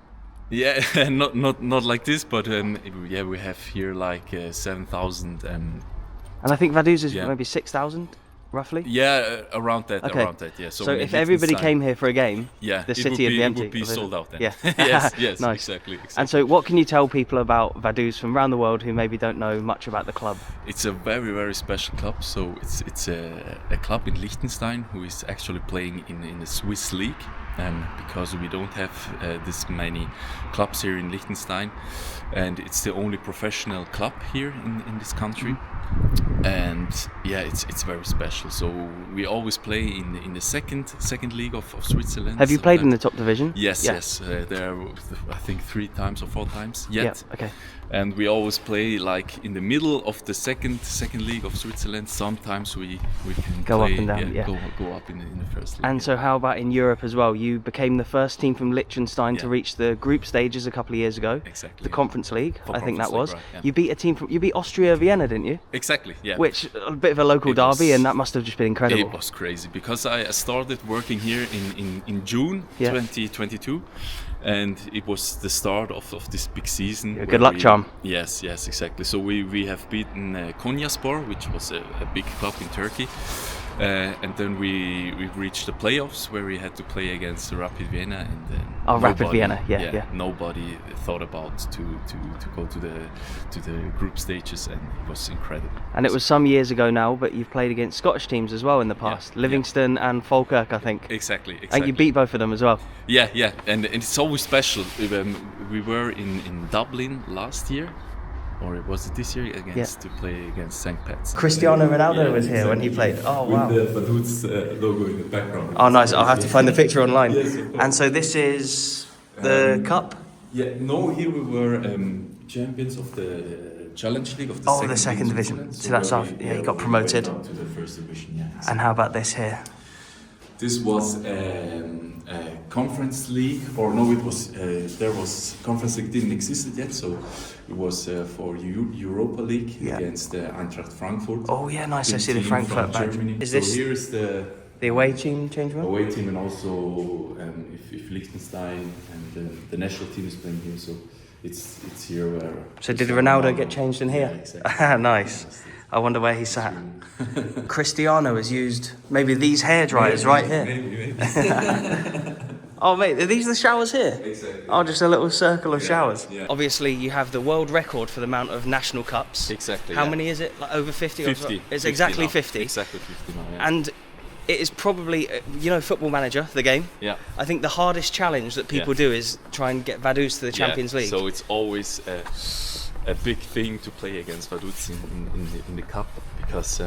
I: Yeah, not like this, but yeah, we have here like 7,000.
A: And I think Vaduz is
I: Yeah.
A: maybe 6,000, roughly?
I: Yeah, around that.
A: Okay.
I: Around that. Yeah.
A: So
I: in
A: if everybody
I: Liechtenstein-
A: came here for a game,
I: yeah,
A: the city would be empty.
I: It would be sold out then.
A: Yeah.
I: yes,
A: Nice.
I: exactly.
A: And so what can you tell people about Vaduz from around the world who maybe don't know much about the club?
I: It's a very, very special club. So it's a club in Liechtenstein who is actually playing in the Swiss league, because we don't have this many clubs here in Liechtenstein, and it's the only professional club here in this country. And yeah, it's very special. So we always play in the second league of Switzerland.
A: Have you
I: So
A: played
I: that-
A: in the top division?
I: Yes,
A: Yeah.
I: yes. There, I think 3 times or 4 times yet.
A: Yeah, okay.
I: And we always play like in the middle of the second league of Switzerland. Sometimes we can
A: Go up
I: play,
A: and down, yeah.
I: go up in the first league.
A: And so how about in Europe as well? You became the first team from Liechtenstein to
I: Yeah.
A: reach the group stages a couple of years ago.
I: Exactly,
A: The
I: yeah.
A: Conference League,
I: For
A: I think that
I: Conference
A: was.
I: League, right, yeah.
A: You beat a team from, you beat Austria Vienna, didn't you?
I: Exactly, yeah.
A: Which, a bit of a local
I: It
A: derby,
I: was-
A: and that must have just been incredible.
I: It was crazy because I started working here in June
A: Yeah.
I: 2022, and it was the start of this big season.
A: Yeah,
I: where
A: good luck charm.
I: Yes, exactly. So we have beaten Konyaspor, which was a big club in Turkey, and then we reached the playoffs where we had to play against Rapid Vienna, and then
A: Rapid Vienna, yeah.
I: nobody thought about to go to the group stages, and it was incredible.
A: And it was some years ago now, but you've played against Scottish teams as well in the past. Livingston and Falkirk, I think.
I: Exactly.
A: And you beat both of them as well.
I: Yeah, and it's always special. We were in Dublin last year, or was it this year, to play against St. Pat's.
A: Cristiano Ronaldo was here when he played. Oh, wow.
I: With the Vaduz logo in the background.
A: Oh, nice. I'll have to find the picture online. And so this is the cup?
I: Yeah, no, here we were champions of the Challenge League of
A: the second division. So that's off. Yeah, he got promoted.
I: Went up to the first division. Yeah.
A: And how about this here?
I: This was a conference league, or no, it was there was conference league didn't exist yet, so it was for Europa League against Eintracht Frankfurt.
A: Oh yeah, nice. I see the
I: team
A: Frankfurt
I: from
A: badge.
I: Germany.
A: Is
I: so
A: this
I: here is the
A: away team change room?
I: away team, and also if Liechtenstein and the national team is playing here, so it's here where.
A: So did Ronaldo get changed in here?
I: Yeah, exactly.
A: Nice. I wonder where he sat. Cristiano has used maybe these hair dryers right here.
I: Maybe.
A: Oh mate, are these the showers here?
I: Exactly.
A: Oh, just a little circle of showers.
I: Yeah.
A: Obviously, you have the world record for the amount of national cups.
I: Exactly.
A: How
I: yeah.
A: many is it? Like over 50?
I: 50.
A: It's
I: 50
A: exactly
I: now.
A: 50.
I: Exactly 50 now. Yeah.
A: And it is probably, Football Manager, the game.
I: Yeah.
A: I think the hardest challenge that people do is try and get Vaduz to the Champions League.
I: So it's always a big thing to play against Vaduz in the cup, because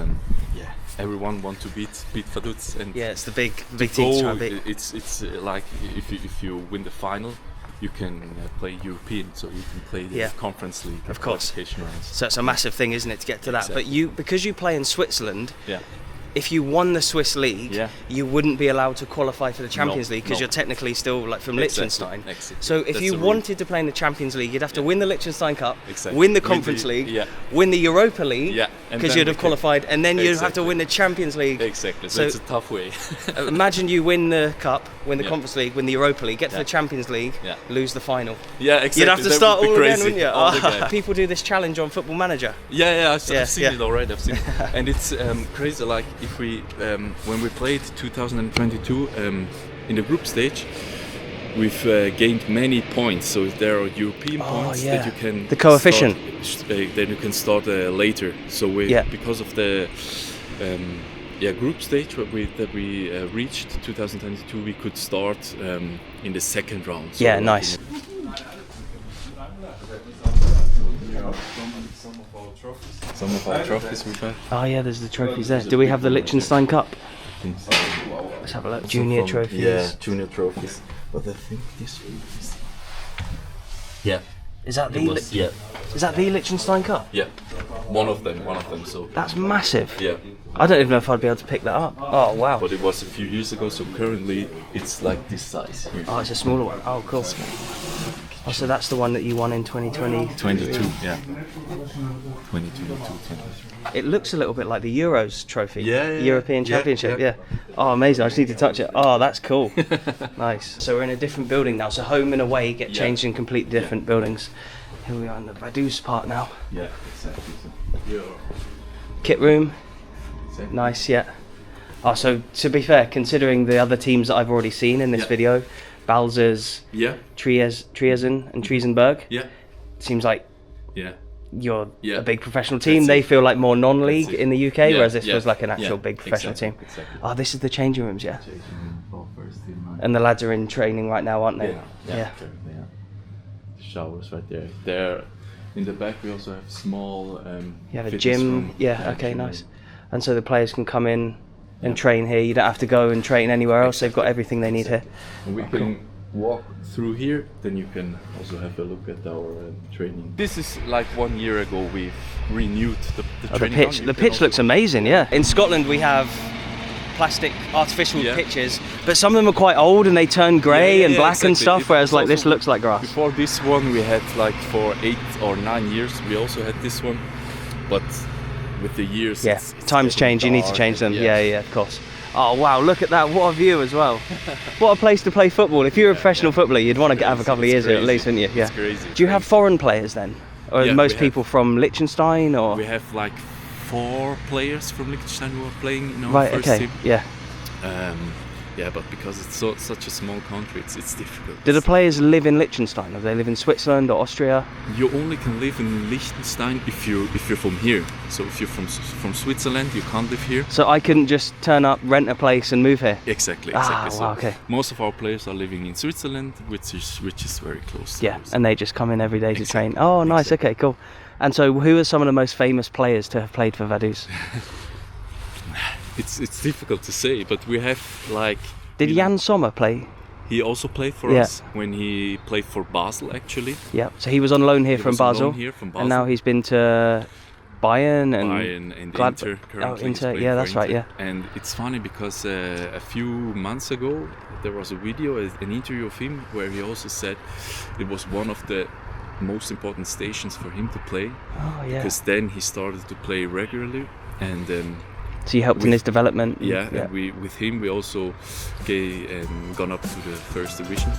I: everyone wants to beat Vaduz, and
A: it's the big
I: the
A: teams try
I: goal,
A: and beat.
I: it's like if you win the final, you can play European, so you can play the Conference League,
A: of course.
I: qualification rounds.
A: So it's a massive thing, isn't it, to get to that?
I: Exactly.
A: But because you play in Switzerland,
I: Yeah.
A: if you won the Swiss League, you wouldn't be allowed to qualify for the Champions League because
I: no.
A: you're technically still like from Liechtenstein.
I: Exactly.
A: So if
I: That's
A: you
I: the rule.
A: wanted to play in the Champions League, you'd have to win the Liechtenstein Cup,
I: Exactly.
A: win the
I: Win
A: Conference
I: the-
A: League,
I: yeah.
A: win the Europa League,
I: Yeah, and
A: because
I: then
A: you'd
I: we
A: have
I: can-
A: qualified, and then you'd have to
I: Exactly.
A: win the Champions League.
I: Exactly. So,
A: So-
I: it's a tough way.
A: Imagine you win the Cup, win the
I: Yeah.
A: Conference League, win the Europa League, get to
I: Yeah.
A: the Champions League,
I: Yeah.
A: lose the final.
I: Yeah, exactly.
A: You'd have to
I: That
A: start
I: would be
A: all again,
I: crazy.
A: wouldn't you?
I: All again.
A: People do this challenge on Football Manager.
I: Yeah, I've
A: Yeah,
I: seen
A: yeah.
I: it already. I've seen it, and it's crazy. Like if we when we played 2022 in the group stage, we've gained many points. So there are European points that you can
A: The coefficient.
I: Then you can start later. So because of the group stage that we reached 2022, we could start in the second round. So
A: Yeah,
I: like
A: nice.
I: Some of our trophies we've had.
A: Oh yeah, there's the trophies there. Do we have the Liechtenstein Cup? Let's have a look. Junior trophies.
I: Yeah, junior trophies. But I think this one is. Yeah.
A: Is that
I: It was, yeah.
A: Is that the Liechtenstein Cup?
I: Yeah. One of them. So.
A: That's massive.
I: Yeah.
A: I don't even know if I'd be able to pick that up. Oh wow.
I: But it was a few years ago, so currently it's like this size here.
A: Oh, it's a smaller one. Oh, cool. Oh, so that's the one that you won in 2020.
I: 22, yeah. 22.
A: It looks a little bit like the Euros trophy.
I: Yeah,
A: European
I: yeah,
A: Championship,
I: yeah.
A: Oh, amazing. I just need to touch it. Oh, that's cool. Nice. So we're in a different building now. So home and away get changed in completely different buildings. Here we are in the Vaduz part now.
I: Yeah, exactly. So,
A: Kit room.
I: Exactly.
A: Nice, yeah. Oh, so to be fair, considering the other teams that I've already seen in this video, Balzers, Triesen and Triesenberg, seems like you're a big professional team. They feel like more non-league in the UK, whereas this feels like an actual big professional team.
I: Exactly.
A: Oh, this is the changing rooms, yeah. And the lads are in training right now, aren't they?
I: Yeah. Showers right there. There, in the back we also have small.
A: You have a
I: fitness
A: gym.
I: room.
A: Yeah. Okay.
I: gym
A: Nice.
I: room.
A: And so the players can come in and train here. You don't have to go and train anywhere else. They've got everything they need here.
I: And we can walk through here, then you can also have a look at our training. This is like 1 year ago we've renewed the
A: Oh, the
I: training
A: pitch.
I: ground.
A: The pitch looks amazing. Yeah. In Scotland we have plastic artificial
I: Yeah.
A: pitches, but some of them are quite old and they turn grey and black and
I: exactly.
A: stuff. Whereas
I: It's
A: like this
I: also-
A: looks like grass.
I: Before this one we had like for 8 or 9 years we also had this one, but with the years it's
A: Times
I: getting
A: change. You need to
I: dark
A: change them.
I: and
A: Yeah. Of course. Oh wow! Look at that! What a view as well. What a place to play football. If you're a professional footballer, you'd want to have a couple of years here at least, wouldn't you? Yeah.
I: It's crazy.
A: Do you have foreign players then, or are
I: Yeah,
A: most
I: we
A: people from Liechtenstein or?
I: We have like 4 players from Liechtenstein who are playing in our
A: Right.
I: first
A: Okay.
I: team.
A: Yeah.
I: But because it's such a small country, it's difficult.
A: Do the players live in Liechtenstein? Or do they live in Switzerland or Austria?
I: You only can live in Liechtenstein if you're from here. So if you're from Switzerland, you can't live here.
A: So I couldn't just turn up, rent a place, and move here.
I: Exactly.
A: Ah,
I: So
A: wow, okay.
I: most of our players are living in Switzerland, which is very close. to
A: Yeah,
I: us.
A: and they just come in every day to
I: Exactly.
A: train. Oh, nice. Okay, cool. And so, who are some of the most famous players to have played for Vaduz?
I: It's difficult to say, but we have like.
A: Did Jan Sommer play
I: He also played for us when he played for Basel, actually.
A: Yeah, so he was on loan here from Basel, and now he's been to Bayern and
I: Inter. Currently
A: Inter, yeah, that's right, yeah.
I: And it's funny because a few months ago there was a video, an interview of him, where he also said it was one of the most important stations for him to play.
A: Oh, yeah.
I: Because then he started to play regularly, and
A: so you helped in his development.
I: Yeah, and with him we also gone up to the first division.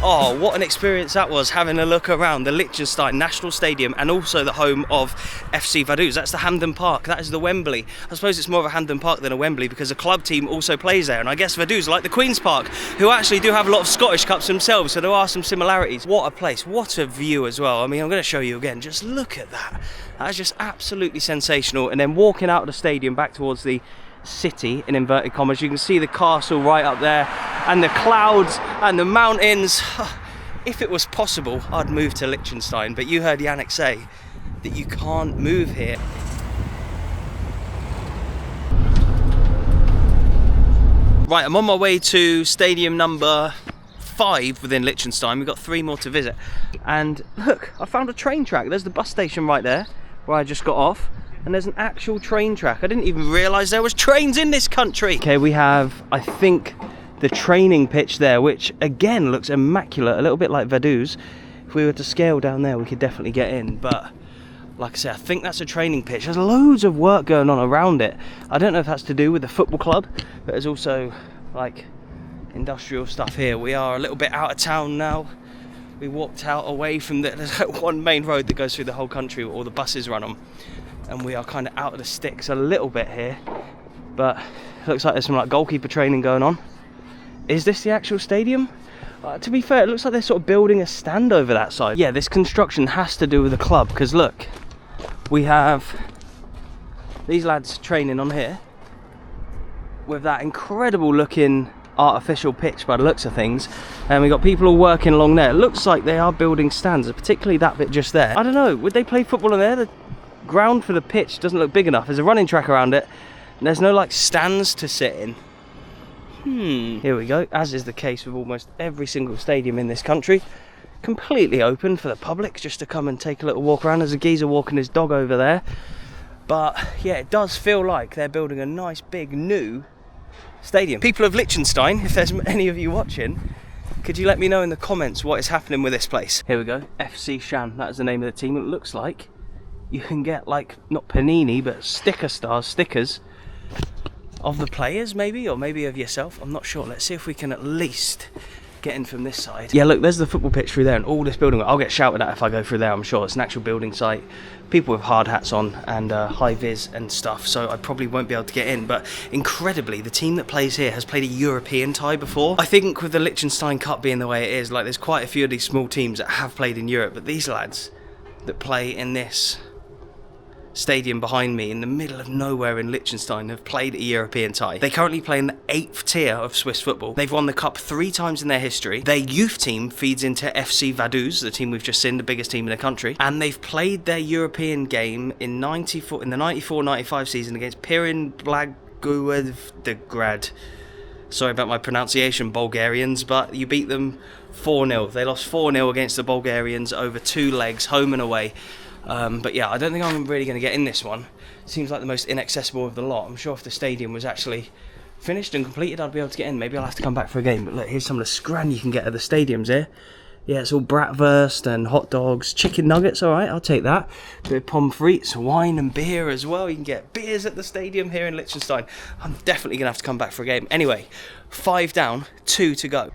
A: Oh, what an experience that was, having a look around the Liechtenstein National Stadium and also the home of FC Vaduz. That's the Hamden Park, that is the Wembley. I suppose it's more of a Hamden Park than a Wembley because the club team also plays there, and I guess Vaduz, like the Queen's Park, who actually do have a lot of Scottish Cups themselves, so there are some similarities. What a place, what a view as well. I mean, I'm going to show you again, just look at that. That's just absolutely sensational. And then walking out of the stadium back towards the city, in inverted commas, you can see the castle right up there and the clouds and the mountains. If it was possible, I'd move to Liechtenstein, but you heard Yannick say that you can't move here. Right, I'm on my way to stadium number 5 within Liechtenstein. We've got 3 more to visit, and look, I found a train track. There's the bus station right there where I just got off, and there's an actual train track. I didn't even realise there was trains in this country. Okay, we have, I think, the training pitch there, which again looks immaculate, a little bit like Vaduz. If we were to scale down there, we could definitely get in, but like I said, I think that's a training pitch. There's loads of work going on around it. I don't know if that's to do with the football club, but there's also like industrial stuff here. We are a little bit out of town now. We walked out away from there's like one main road that goes through the whole country where all the buses run on, and we are kind of out of the sticks a little bit here, but it looks like there's some like goalkeeper training going on. Is this the actual stadium? To be fair, it looks like they're sort of building a stand over that side. Yeah, this construction has to do with the club, because look, we have these lads training on here with that incredible looking artificial pitch by the looks of things, and we've got people all working along there. It looks like they are building stands, particularly that bit just there. I don't know, would they play football on there? The ground for the pitch doesn't look big enough. There's a running track around it, and there's no like stands to sit in. Here we go, as is the case with almost every single stadium in this country. Completely open for the public just to come and take a little walk around. There's a geezer walking his dog over there. But yeah, it does feel like they're building a nice big new stadium. People of Liechtenstein, if there's any of you watching, could you let me know in the comments what is happening with this place? Here we go, FC Shan, that is the name of the team. It looks like you can get like, not panini, but stickers of the players maybe, or maybe of yourself, I'm not sure. Let's see if we can at least get in from this side. Yeah, look, there's the football pitch through there and all this building. I'll get shouted at if I go through there, I'm sure. It's an actual building site, people with hard hats on and high vis and stuff, so I probably won't be able to get in. But incredibly, the team that plays here has played a European tie before. I think with the Liechtenstein Cup being the way it is, like, there's quite a few of these small teams that have played in Europe, but these lads that play in this stadium behind me in the middle of nowhere in Liechtenstein have played a European tie. They currently play in the 8th tier of Swiss football. They've won the cup 3 times in their history. Their youth team feeds into FC Vaduz, the team we've just seen, the biggest team in the country, and they've played their European game in the 94-95 season against Pirin Blagoevgrad. Sorry about my pronunciation, Bulgarians, but you beat them 4-0. They lost 4-0 against the Bulgarians over 2 legs, home and away. But yeah, I don't think I'm really going to get in this one. Seems like the most inaccessible of the lot. I'm sure if the stadium was actually finished and completed, I'd be able to get in. Maybe I'll have to come back for a game. But look, here's some of the scran you can get at the stadiums here. Yeah, it's all bratwurst and hot dogs, chicken nuggets, alright, I'll take that. Bit of pommes frites, wine and beer as well. You can get beers at the stadium here in Liechtenstein. I'm definitely going to have to come back for a game. Anyway, 5 down, 2 to go.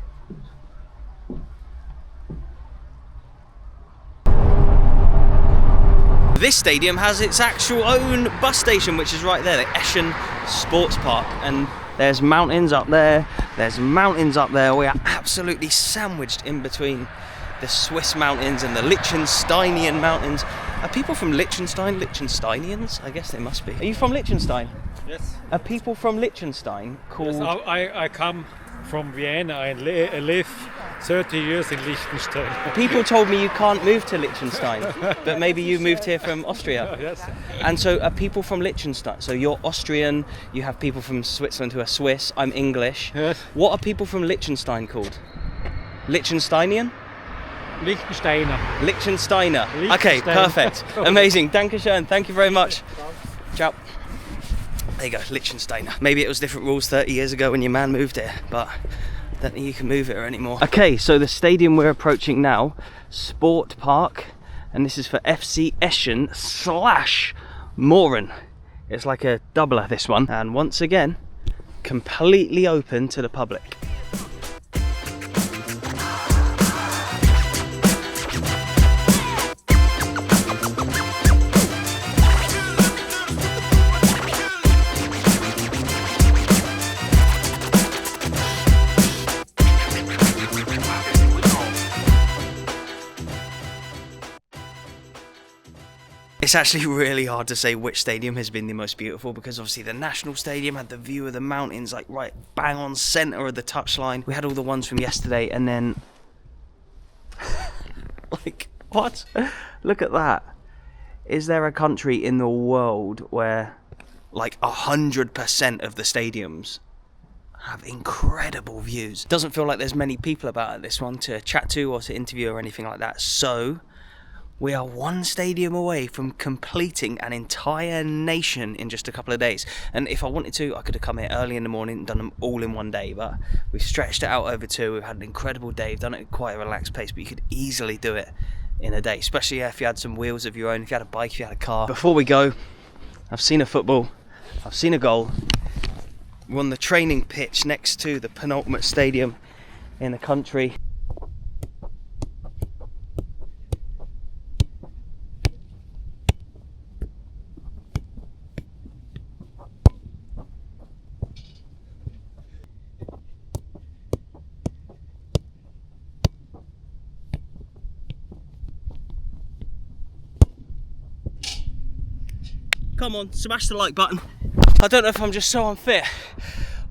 A: This stadium has its actual own bus station, which is right there, the Eschen Sports Park. And there's mountains up there, there's mountains up there. We are absolutely sandwiched in between the Swiss mountains and the Liechtensteinian mountains. Are people from Liechtenstein Liechtensteinians? I guess they must be. Are you from Liechtenstein?
E: Yes.
A: Are people from Liechtenstein called...
E: Yes, I come from Vienna. I live 30 years in Liechtenstein.
A: People told me you can't move to Liechtenstein, but maybe you moved here from Austria.
E: Yes.
A: And so are people from Liechtenstein? So you're Austrian, you have people from Switzerland who are Swiss, I'm English.
E: Yes.
A: What are people from Liechtenstein called? Liechtensteinian?
E: Liechtensteiner.
A: Liechtensteiner. Okay,
E: Liechtenstein.
A: perfect. Amazing. Dankeschön. Thank you very much. Ciao. There you go, Liechtensteiner. Maybe it was different rules 30 years ago when your man moved here, but I don't think you can move here anymore. Okay, so the stadium we're approaching now, Sport Park, and this is for FC Eschen / Moren. It's like a doubler, this one. And once again, completely open to the public. It's actually really hard to say which stadium has been the most beautiful, because obviously the National Stadium had the view of the mountains like right bang on centre of the touchline. We had all the ones from yesterday, and then like, what? Look at that. Is there a country in the world where like 100% of the stadiums have incredible views? Doesn't feel like there's many people about at this one to chat to or to interview or anything like that. So we are one stadium away from completing an entire nation in just a couple of days. And if I wanted to, I could have come here early in the morning and done them all in one day, but we've stretched it out over two. We've had an incredible day. We've done it at quite a relaxed pace, but you could easily do it in a day, especially if you had some wheels of your own, if you had a bike, if you had a car. Before we go, I've seen a football, I've seen a goal. We're on the training pitch next to the penultimate stadium in the country. Come on, smash the like button. I don't know if I'm just so unfit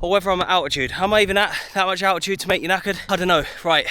A: or whether I'm at altitude. Am I even at that much altitude to make you knackered? I don't know. Right,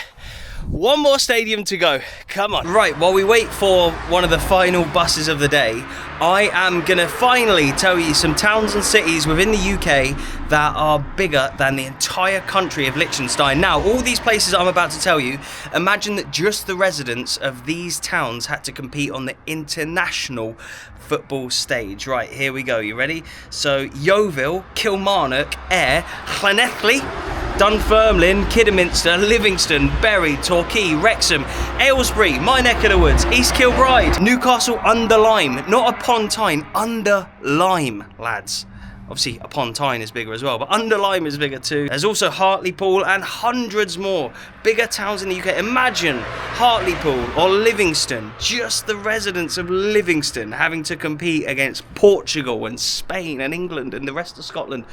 A: one more stadium to go. Come on. Right, while we wait for one of the final buses of the day, I am gonna finally tell you some towns and cities within the UK that are bigger than the entire country of Liechtenstein. Now, all these places I'm about to tell you, imagine that just the residents of these towns had to compete on the international football stage. Right, here we go. You ready? So, Yeovil, Kilmarnock, Ayr, Llanelli, Dunfermline, Kidderminster, Livingston, Bury, Torquay, Wrexham, Aylesbury, my neck of the woods, East Kilbride, Newcastle under Lyme, not upon Tyne, under Lyme, lads. Obviously, upon Tyne is bigger as well, but under Lyme is bigger too. There's also Hartlepool and hundreds more bigger towns in the UK. Imagine Hartlepool or Livingston, just the residents of Livingston having to compete against Portugal and Spain and England and the rest of Scotland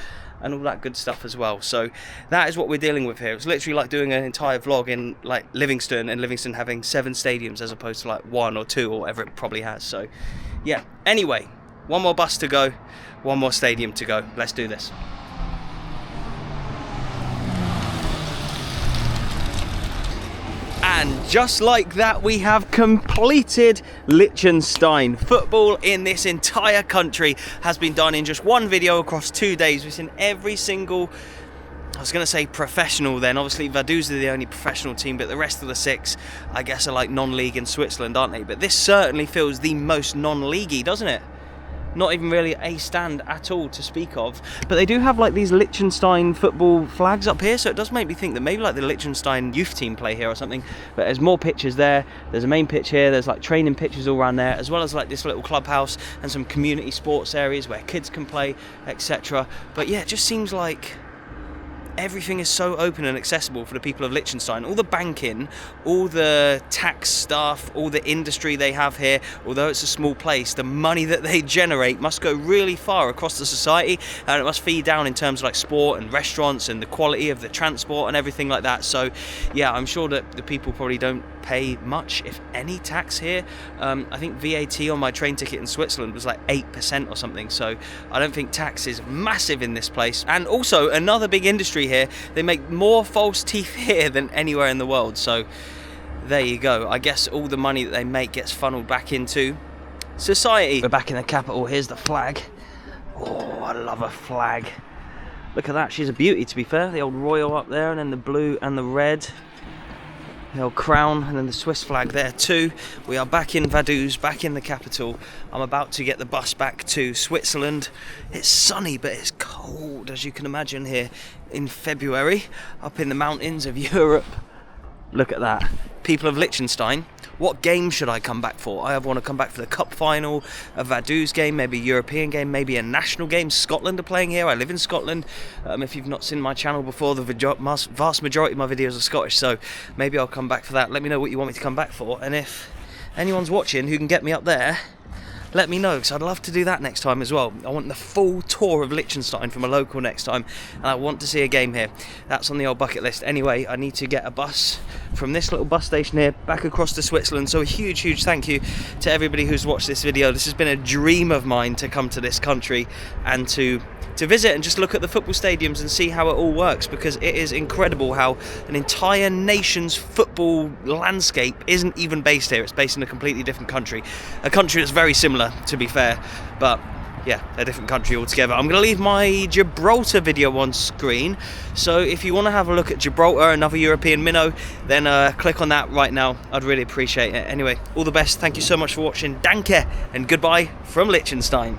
A: and all that good stuff as well. So that is what we're dealing with here. It's literally like doing an entire vlog in like Livingston, and Livingston having 7 stadiums as opposed to like 1 or 2 or whatever it probably has. So yeah, anyway, one more bus to go, one more stadium to go. Let's do this. And just like that, we have completed Liechtenstein. Football in this entire country has been done in just one video across 2 days. We've seen every single, I was going to say professional then, obviously Vaduz are the only professional team, but the rest of the 6, I guess, are like non-league in Switzerland, aren't they? But this certainly feels the most non-leaguey, doesn't it? Not even really a stand at all to speak of. But they do have like these Liechtenstein football flags up here, so it does make me think that maybe like the Liechtenstein youth team play here or something. But there's more pitches there, there's a main pitch here, there's like training pitches all around there, as well as like this little clubhouse and some community sports areas where kids can play, etc. But yeah, it just seems like everything is so open and accessible for the people of Liechtenstein. All the banking, all the tax stuff, all the industry they have here, although it's a small place, the money that they generate must go really far across the society, and it must feed down in terms of like sport and restaurants and the quality of the transport and everything like that. So yeah, I'm sure that the people probably don't pay much, if any, tax here. I think VAT on my train ticket in Switzerland was like 8% or something, so I don't think tax is massive in this place. And also, another big industry here, they make more false teeth here than anywhere in the world, so there you go. I guess all the money that they make gets funneled back into society. We're back in the capital. Here's the flag. Oh, I love a flag. Look at that, she's a beauty, to be fair. The old royal up there, and then the blue and the red. The old crown, and then the Swiss flag there too. We are back in Vaduz, back in the capital. I'm about to get the bus back to Switzerland. It's sunny, but it's cold, as you can imagine, here in February, up in the mountains of Europe. Look at that. People of Liechtenstein, what game should I come back for? I want to come back for the cup final, a Vaduz game, maybe a European game, maybe a national game. Scotland are playing here. I live in Scotland. If you've not seen my channel before, the vast majority of my videos are Scottish, so maybe I'll come back for that. Let me know what you want me to come back for, and if anyone's watching who can get me up there, let me know, because I'd love to do that next time as well. I want the full tour of Liechtenstein from a local next time, and I want to see a game here. That's on the old bucket list. Anyway, I need to get a bus from this little bus station here back across to Switzerland. So a huge thank you to everybody who's watched this video. This has been a dream of mine to come to this country and to visit and just look at the football stadiums and see how it all works, because it is incredible how an entire nation's football landscape isn't even based here. It's based in a completely different country. A country that's very similar, to be fair, but yeah, a different country altogether. I'm going to leave my Gibraltar video on screen, so if you want to have a look at Gibraltar, another European minnow, then click on that right now. I'd really appreciate it. Anyway, all the best. Thank you so much for watching. Danke and goodbye from Liechtenstein.